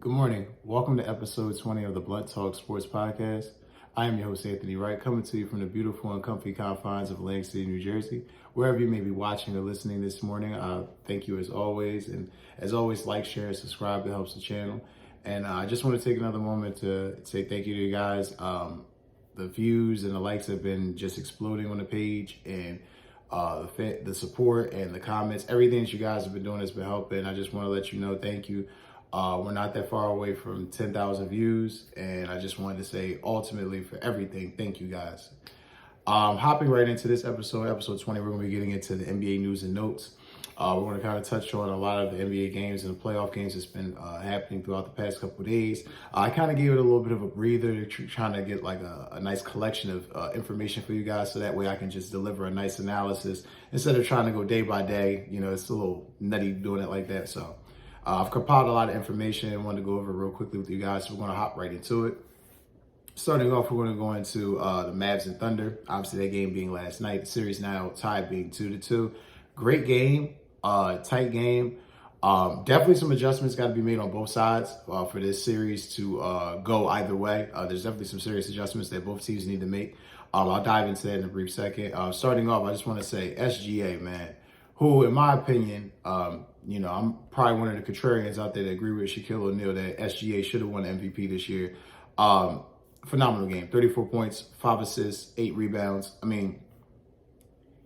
Good morning. Welcome to episode 20 of the Blunt Talk Sports Podcast. I am your host, Anthony Wright, coming to you from the beautiful and comfy confines of Atlantic City, New Jersey. Wherever you may be watching or listening this morning, thank you as always. And as always, like, share, and subscribe. It helps the channel. And I just want to take another moment to say thank you to you guys. The views and the likes have been just exploding on the page, and the support and the comments, everything that you guys have been doing has been helping. I just want to let you know, thank you. We're not that far away from 10,000 views, and I just wanted to say, ultimately, for everything, thank you guys. Hopping right into this episode 20, we're going to be getting into the NBA news and notes. We're going to kind of touch on a lot of the NBA games and the playoff games that's been happening throughout the past couple of days. I kind of gave it a little bit of a breather, trying to get like a nice collection of information for you guys, so that way I can just deliver a nice analysis instead of trying to go day by day. You know, it's a little nutty doing it like that, so. I've compiled a lot of information and wanted to go over it real quickly with you guys, so we're going to hop right into it. Starting off, we're going to go into the Mavs and Thunder. Obviously, that game being last night. The series now tied being 2-2. Great game, tight game. Definitely some adjustments got to be made on both sides for this series to go either way. There's definitely some serious adjustments that both teams need to make. I'll dive into that in a brief second. Starting off, I just want to say SGA, man, who, in my opinion, I'm probably one of the contrarians out there that agree with Shaquille O'Neal that SGA should have won MVP this year. Phenomenal game. 34 points, 5 assists, 8 rebounds. I mean,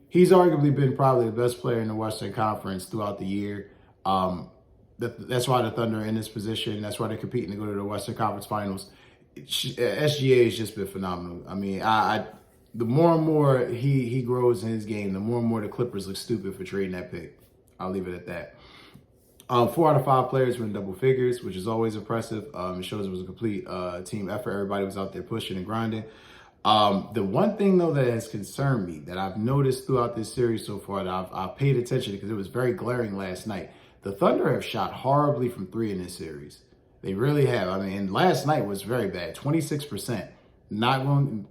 he's arguably been probably the best player in the Western Conference throughout the year. That's why the Thunder are in this position. That's why they're competing to go to the Western Conference Finals. SGA has just been phenomenal. I mean, the more and more he grows in his game, the more and more the Clippers look stupid for trading that pick. I'll leave it at that. 4 out of 5 players were in double figures, which is always impressive. It shows it was a complete team effort. Everybody was out there pushing and grinding. The one thing, though, that has concerned me, that I've noticed throughout this series so far, that I've paid attention to because it was very glaring last night, the Thunder have shot horribly from 3 in this series. They really have. I mean, and last night was very bad, 26%. Not going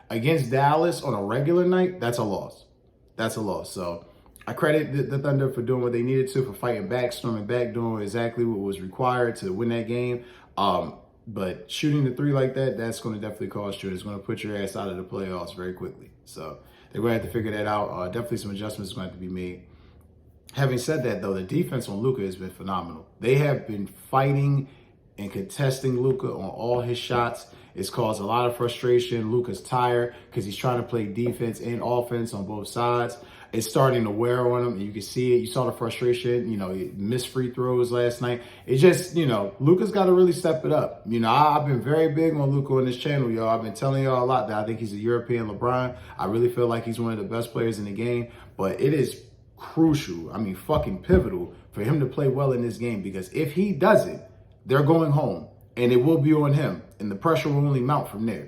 against Dallas on a regular night, that's a loss. That's a loss. So I credit the Thunder for doing what they needed to, for fighting back, storming back, doing exactly what was required to win that game. But shooting the 3 like that, that's going to definitely cost you. It's going to put your ass out of the playoffs very quickly. So they're going to have to figure that out. Definitely some adjustments are going to have to be made. Having said that, though, the defense on Luka has been phenomenal. They have been fighting and contesting Luka on all his shots. It's caused a lot of frustration. Luka's tired because he's trying to play defense and offense on both sides. It's starting to wear on him, and you can see it. You saw the frustration. He missed free throws last night. It just, Luka's got to really step it up. I've been very big on Luka on this channel, y'all. I've been telling y'all a lot that I think he's a European LeBron. I really feel like he's one of the best players in the game, but it is crucial, fucking pivotal for him to play well in this game, because if he doesn't, they're going home, and it will be on him, and the pressure will only mount from there.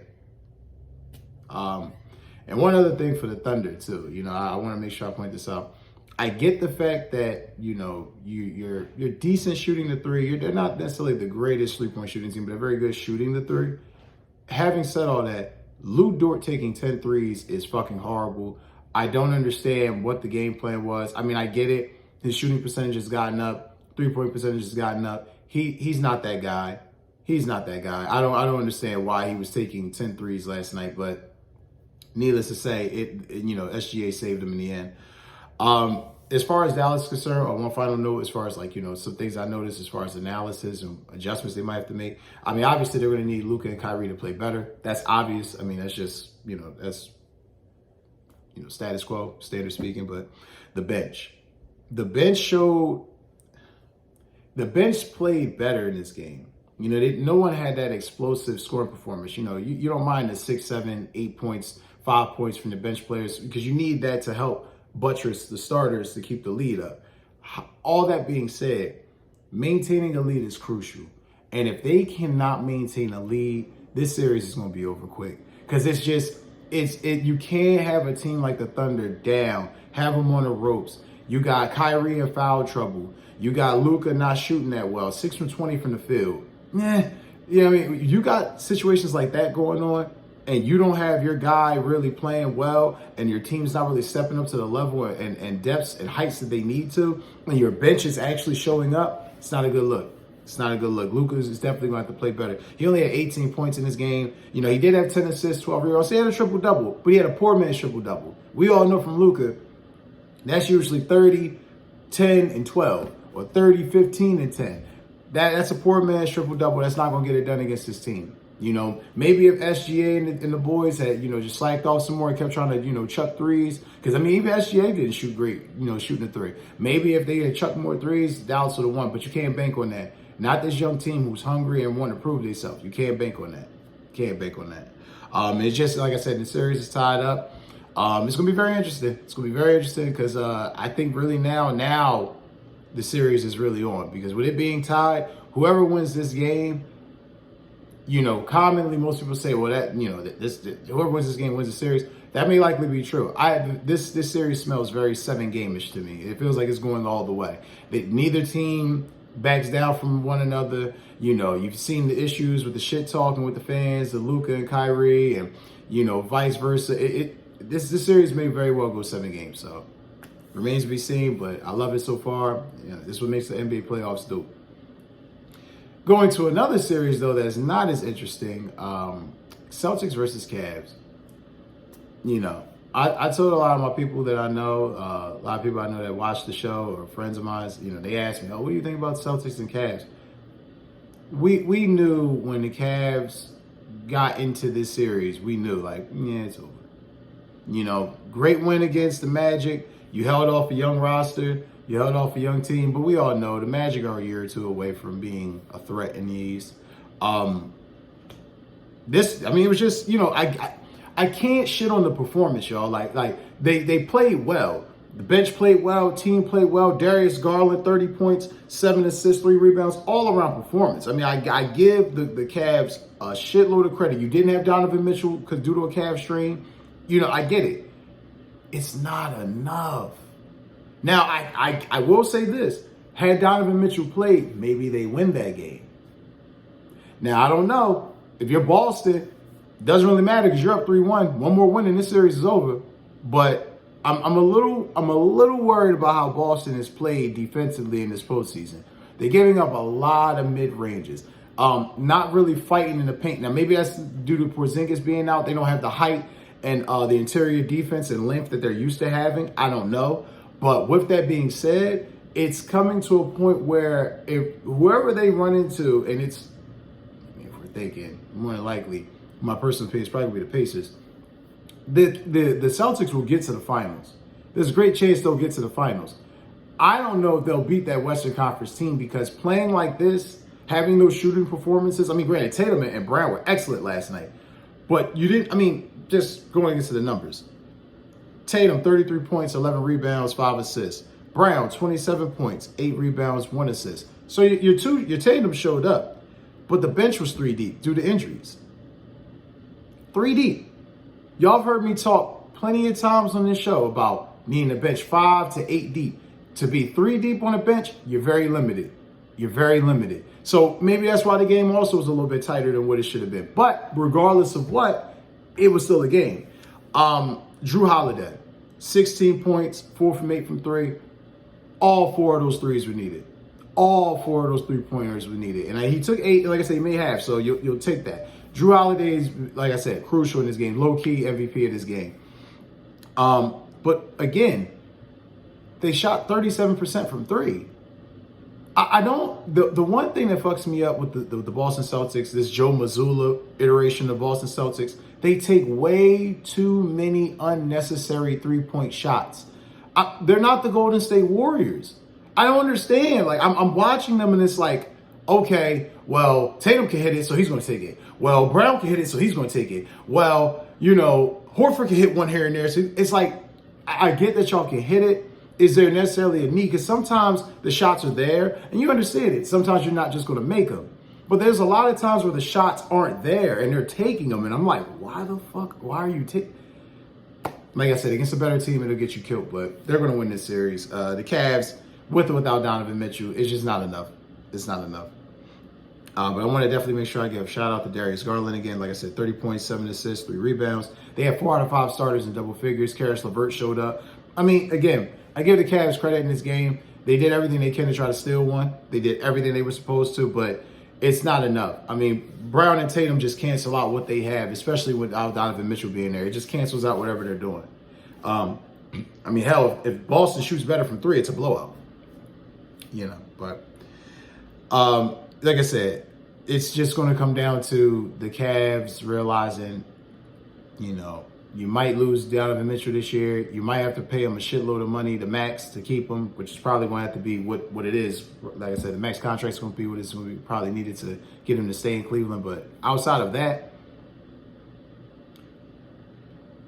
And one other thing for the Thunder, too, I want to make sure I point this out. I get the fact that, you're decent shooting the 3. They're not necessarily the greatest three-point shooting team, but they're very good shooting the 3. Having said all that, Lou Dort taking 10 threes is fucking horrible. I don't understand what the game plan was. I get it. His shooting percentage has gotten up. 3-point percentage has gotten up. He's not that guy. He's not that guy. I don't understand why he was taking 10 threes last night, but needless to say, SGA saved him in the end. As far as Dallas is concerned, on one final note, as far as some things I noticed as far as analysis and adjustments they might have to make. Obviously they're going to need Luka and Kyrie to play better. That's obvious. That's just, that's, status quo, standard speaking. But the bench played better in this game. No one had that explosive scoring performance. You don't mind the 6, 7, 8 points, 5 points from the bench players, because you need that to help buttress the starters to keep the lead up. All that being said, maintaining a lead is crucial. And if they cannot maintain a lead, this series is going to be over quick. Because you can't have a team like the Thunder down, have them on the ropes. You got Kyrie in foul trouble. You got Luka not shooting that well, 6 from 20 from the field. You got situations like that going on, and you don't have your guy really playing well, and your team's not really stepping up to the level and depths and heights that they need to, and your bench is actually showing up, it's not a good look. It's not a good look. Luka is definitely going to have to play better. He only had 18 points in this game. You know, he did have 10 assists, 12 rebounds. He had a triple-double, but he had a poor man's triple-double. We all know from Luka, that's usually 30, 10, and 12, or 30, 15, and 10. That's a poor man's triple-double. That's not going to get it done against his team. You know, maybe if SGA and the boys had, you know, just slacked off some more and kept trying to, you know, chuck threes. Because, I mean, even SGA didn't shoot great, you know, shooting a three. Maybe if they had chucked more threes, Dallas would have won. But you can't bank on that. Not this young team who's hungry and want to prove themselves. You can't bank on that. Can't bank on that. It's just, like I said, the series is tied up. It's going to be very interesting. It's going to be very interesting because I think really now the series is really on. Because with it being tied, whoever wins this game, you know, commonly most people say, well, that, you know, whoever wins this game wins the series. That may likely be true. This series smells very 7-game-ish to me. It feels like it's going all the way. Neither team backs down from one another. You know, you've seen the issues with the shit talking with the fans, the Luka and Kyrie, and, you know, vice versa. This series may very well go 7 games. So remains to be seen, but I love it so far. You know, this is what makes the NBA playoffs dope. Going to another series, though, that is not as interesting, Celtics versus Cavs. You know, I told a lot of my people that I know, a lot of people I know that watch the show or friends of mine, you know, they asked me, oh, what do you think about Celtics and Cavs? We knew when the Cavs got into this series, we knew, like, yeah, it's over. You know, great win against the Magic. You held off a young roster. You held off a young team, but we all know the Magic are a year or two away from being a threat in the East. It was just, you know, I can't shit on the performance, y'all. Like they played well. The bench played well, team played well. Darius Garland, 30 points, 7 assists, 3 rebounds, all around performance. I mean, I give the Cavs a shitload of credit. You didn't have Donovan Mitchell due to a calf strain. You know, I get it. It's not enough. Now, I will say this. Had Donovan Mitchell played, maybe they win that game. Now, I don't know. If you're Boston, it doesn't really matter because you're up 3-1. One more win and this series is over. But I'm a little worried about how Boston has played defensively in this postseason. They're giving up a lot of mid-ranges. Not really fighting in the paint. Now, maybe that's due to Porzingis being out. They don't have the height and the interior defense and length that they're used to having. I don't know. But with that being said, it's coming to a point where if whoever they run into, and it's, if we're thinking, more than likely, my personal opinion is probably going to be the Pacers, the Celtics will get to the finals. There's a great chance they'll get to the finals. I don't know if they'll beat that Western Conference team because playing like this, having those shooting performances, I mean, granted, Tatum and Brown were excellent last night. But you didn't, I mean, just going into the numbers. Tatum, 33 points, 11 rebounds, 5 assists. Brown, 27 points, 8 rebounds, 1 assist. So your Tatum showed up, but the bench was 3 deep due to injuries. 3 deep. Y'all have heard me talk plenty of times on this show about needing a bench 5 to 8 deep. To be 3 deep on a bench, you're very limited. You're very limited. So maybe that's why the game also was a little bit tighter than what it should have been. But regardless of what, it was still a game. Jrue Holiday, 16 points, 4 from 8 from 3. All 4 of those threes were needed. All 4 of those 3-pointers were needed. And he took 8, like I said, he may have, so you'll take that. Jrue Holiday is, like I said, crucial in this game. Low-key MVP of this game. But again, they shot 37% from 3. The one thing that fucks me up with the Boston Celtics, this Joe Mazzulla iteration of Boston Celtics, they take way too many unnecessary 3-point shots. They're not the Golden State Warriors. I don't understand. Like, I'm watching them and it's like, okay, well, Tatum can hit it, so he's going to take it. Well, Brown can hit it, so he's going to take it. Well, you know, Horford can hit one here and there. So it's like, I get that y'all can hit it. Is there necessarily a need? Because sometimes the shots are there, and you understand it. Sometimes you're not just going to make them. But there's a lot of times where the shots aren't there, and they're taking them. And I'm like, why the fuck? Why are you taking? Like I said, against a better team, it'll get you killed. But they're going to win this series. The Cavs, with or without Donovan Mitchell, it's just not enough. It's not enough. But I want to definitely make sure I give a shout out to Darius Garland again. Like I said, 30 points, 7 assists, 3 rebounds. They had 4 out of 5 starters in double figures. Karis LeVert showed up. I mean, again, I give the Cavs credit in this game. They did everything they can to try to steal one. They did everything they were supposed to, but it's not enough. I mean, Brown and Tatum just cancel out what they have, especially without Donovan Mitchell being there. It just cancels out whatever they're doing. I mean, hell, if Boston shoots better from three, it's a blowout. But like I said, it's just going to come down to the Cavs realizing, you might lose Donovan Mitchell this year. You might have to pay him a shitload of money, the max, to keep him, which is probably going to have to be what it is. Like I said, the max contract's going to be what it's going to be probably needed to get him to stay in Cleveland. But outside of that,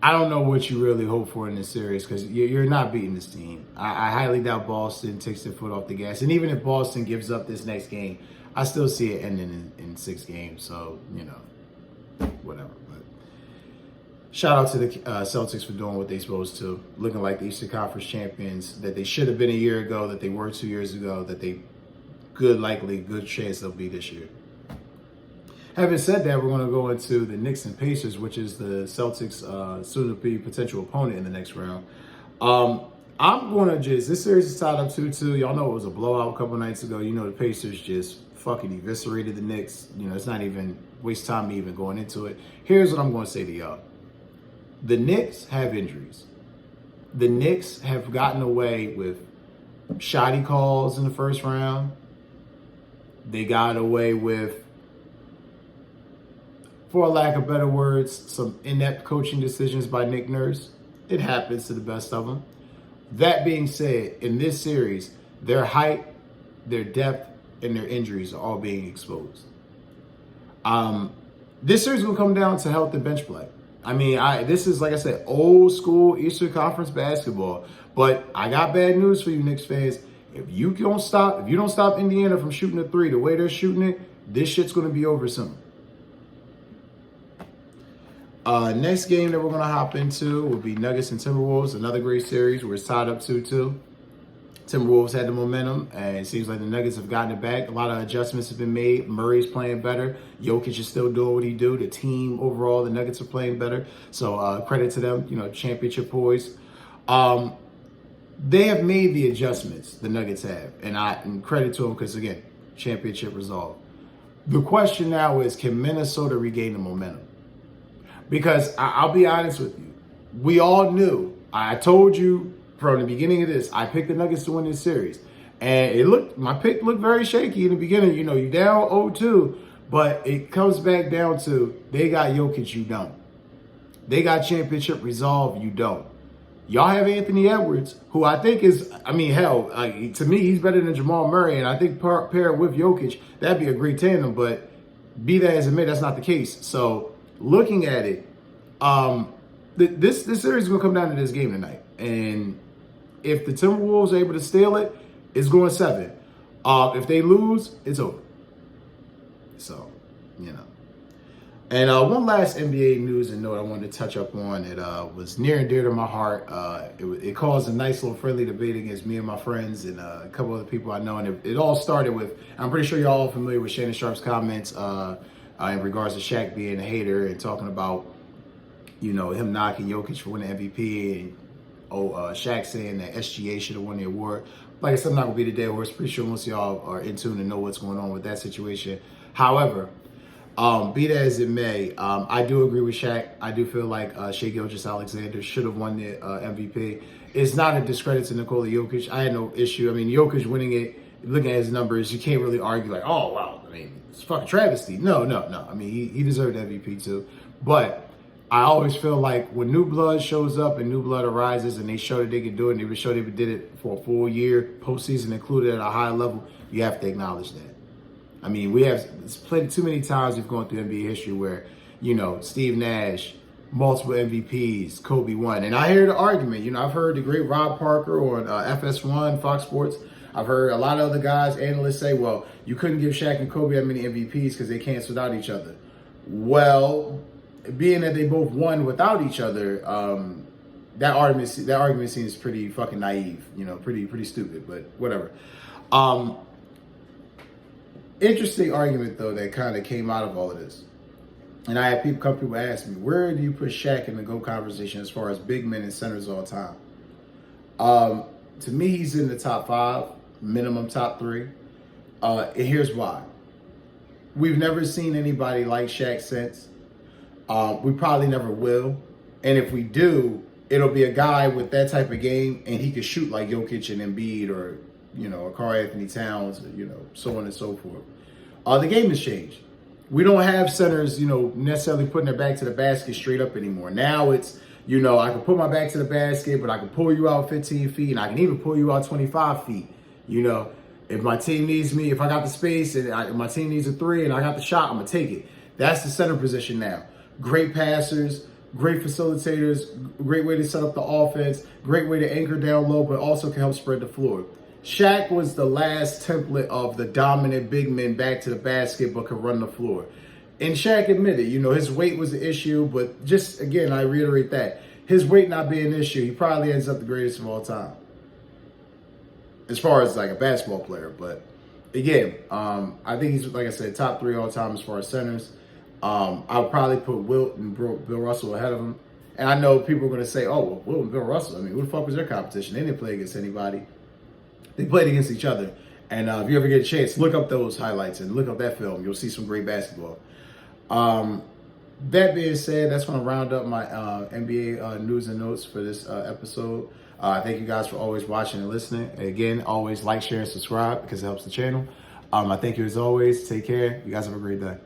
I don't know what you really hope for in this series because you're not beating this team. I highly doubt Boston takes their foot off the gas. And even if Boston gives up this next game, I still see it ending in 6 games. So, whatever. But shout out to the Celtics for doing what they're supposed to, looking like the Eastern Conference champions that they should have been a year ago, that they were 2 years ago, that they good chance they'll be this year. Having said that, we're going to go into the Knicks and Pacers, which is the Celtics' soon-to-be potential opponent in the next round. I'm going to this series is tied up 2-2. Y'all know it was a blowout a couple nights ago. The Pacers just fucking eviscerated the Knicks. It's not even waste time me even going into it. Here's what I'm going to say to y'all. The Knicks have injuries. The Knicks have gotten away with shoddy calls in the first round. They got away with, for lack of better words, some inept coaching decisions by Nick Nurse. It happens to the best of them. That being said, in this series, their height, their depth, and their injuries are all being exposed. This series will come down to health and bench play. I mean, this is, like I said, old school Eastern Conference basketball. But I got bad news for you Knicks fans. If you don't stop Indiana from shooting a three the way they're shooting it, this shit's going to be over soon. Next game that we're going to hop into will be Nuggets and Timberwolves, another great series where it's tied up 2-2. Timberwolves had the momentum, and it seems like the Nuggets have gotten it back. A lot of adjustments have been made. Murray's playing better. Jokic is still doing what he do. The team overall, the Nuggets are playing better. So credit to them, championship poise. They have made the adjustments, the Nuggets have, and credit to them because, again, championship resolved. The question now is, can Minnesota regain the momentum? Because I'll be honest with you, we all knew. I told you from the beginning of this, I picked the Nuggets to win this series. And my pick looked very shaky in the beginning. You down 0-2, but it comes back down to they got Jokic, you don't. They got championship resolve, you don't. Y'all have Anthony Edwards, who I think is, to me, he's better than Jamal Murray. And I think paired with Jokic, that'd be a great tandem. But be that as it may, that's not the case. So looking at it, this series is going to come down to this game tonight. And if the Timberwolves are able to steal it, it's going 7. If they lose, it's over. So, And one last NBA news and note I wanted to touch up on. It was near and dear to my heart. It caused a nice little friendly debate against me and my friends and a couple other people I know. And it all started with, I'm pretty sure y'all are familiar with Shannon Sharp's comments in regards to Shaq being a hater and talking about, him knocking Jokic for winning MVP and Shaq saying that SGA should have won the award. Like I said, I'm not going to be the dead horse. Pretty sure most of y'all are in tune and know what's going on with that situation. However, be that as it may, I do agree with Shaq. I do feel like Shai Gilgeous-Alexander should have won the MVP. It's not a discredit to Nikola Jokic. I had no issue. Jokic winning it, looking at his numbers, you can't really argue like, oh, wow, it's a fucking travesty. No. He deserved MVP too. But I always feel like when new blood shows up and new blood arises and they show that they can do it and they show they did it for a full year, postseason included at a high level, you have to acknowledge that. We have plenty too many times we've gone through NBA history where, Steve Nash, multiple MVPs, Kobe won. And I hear the argument, I've heard the great Rob Parker on FS1, Fox Sports. I've heard a lot of other guys, analysts say, well, you couldn't give Shaq and Kobe that many MVPs because they canceled out each other. Well, being that they both won without each other, that argument seems pretty fucking naive, pretty stupid, but whatever. Interesting argument though that kind of came out of all of this, and I had people ask me, where do you put Shaq in the GOAT conversation as far as big men and centers all time? To me, he's in the top 5. minimum top 3. Here's why. We've never seen anybody like Shaq since. We probably never will. And if we do, it'll be a guy with that type of game, and he could shoot like Jokic and Embiid, or, or Karl-Anthony Towns, or, so on and so forth. The game has changed. We don't have centers, necessarily putting their back to the basket straight up anymore. Now it's, I can put my back to the basket, but I can pull you out 15 feet, and I can even pull you out 25 feet. If my team needs me, if I got the space and my team needs a 3 and I got the shot, I'm going to take it. That's the center position now. Great passers, great facilitators, great way to set up the offense, great way to anchor down low, but also can help spread the floor. Shaq was the last template of the dominant big men back to the basket but could run the floor. And Shaq admitted, his weight was the issue, but just, again, I reiterate that. His weight not being an issue, he probably ends up the greatest of all time, as far as like a basketball player. But again, I think he's, like I said, top 3 all time as far as centers. I'll probably put Wilt and Bill Russell ahead of him. And I know people are going to say, oh, well, Wilt and Bill Russell, I mean, who the fuck was their competition? They didn't play against anybody. They played against each other. And if you ever get a chance, look up those highlights and look up that film. You'll see some great basketball. That being said, that's going to round up my NBA news and notes for this episode. Thank you guys for always watching and listening. And again, always like, share, and subscribe because it helps the channel. I thank you as always. Take care. You guys have a great day.